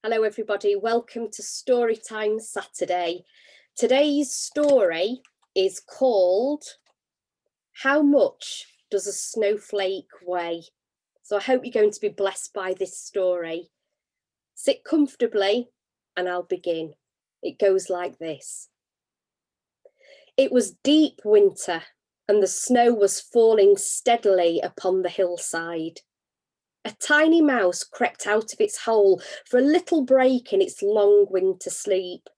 Hello everybody, welcome to Storytime Saturday. Today's story is called How Much Does a Snowflake Weigh? So I hope you're going to be blessed by this story. Sit comfortably and I'll begin. It goes like this. It was deep winter and the snow was falling steadily upon the hillside. A tiny mouse crept out of its hole for a little break in its long winter sleep.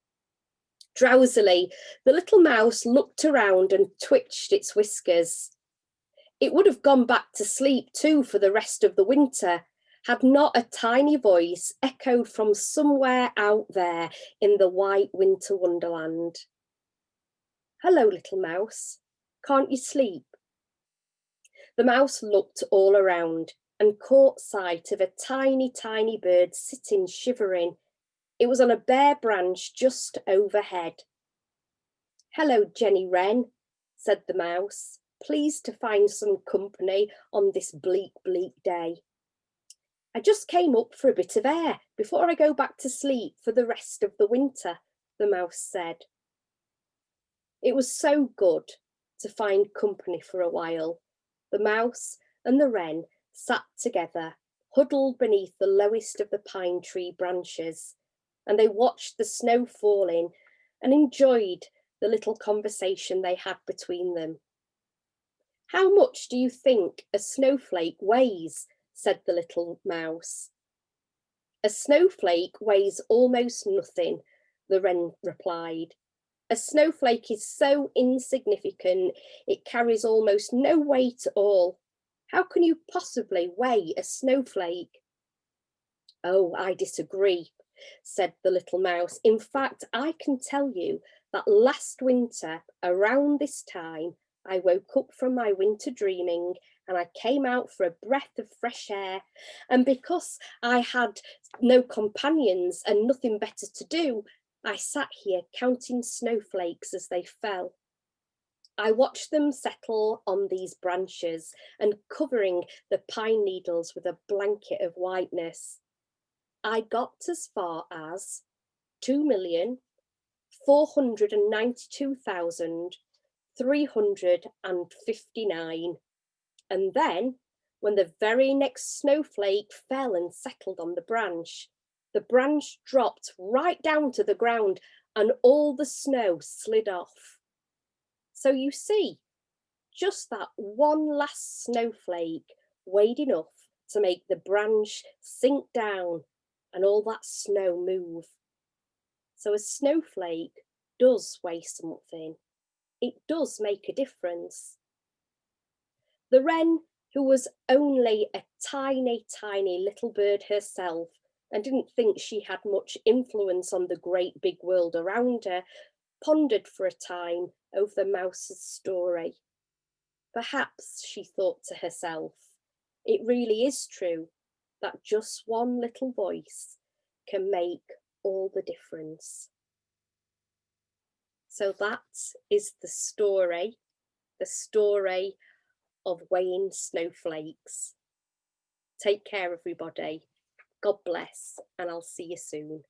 Drowsily, the little mouse looked around and twitched its whiskers. It would have gone back to sleep too for the rest of the winter, had not a tiny voice echoed from somewhere out there in the white winter wonderland. "Hello, little mouse. Can't you sleep?" The mouse looked all around and caught sight of a tiny bird sitting shivering. It was on a bare branch just overhead. "Hello, Jenny Wren," said the mouse, pleased to find some company on this bleak day. "I just came up for a bit of air before I go back to sleep for the rest of the winter," the mouse said. It was so good to find company for a while. The mouse and the wren sat together, huddled beneath the lowest of the pine tree branches, and they watched the snow falling and enjoyed the little conversation they had between them. "How much do you think a snowflake weighs?" said the little mouse. "A snowflake weighs almost nothing," the wren replied. "A snowflake is so insignificant, it carries almost no weight at all. How can you possibly weigh a snowflake?" "Oh, I disagree," said the little mouse. "In fact, I can tell you that last winter, around this time, I woke up from my winter dreaming and I came out for a breath of fresh air. And because I had no companions and nothing better to do, I sat here counting snowflakes as they fell. I watched them settle on these branches and covering the pine needles with a blanket of whiteness. I got as far as 2,492,359. And then, when the very next snowflake fell and settled on the branch dropped right down to the ground and all the snow slid off. So you see, just that one last snowflake weighed enough to make the branch sink down and all that snow move. So a snowflake does weigh something. It does make a difference." The wren, who was only a tiny little bird herself and didn't think she had much influence on the great big world around her, pondered for a time over the mouse's story. Perhaps, she thought to herself, it really is true that just one little voice can make all the difference. So that is the story of weighing snowflakes. Take care, everybody. God bless, and I'll see you soon.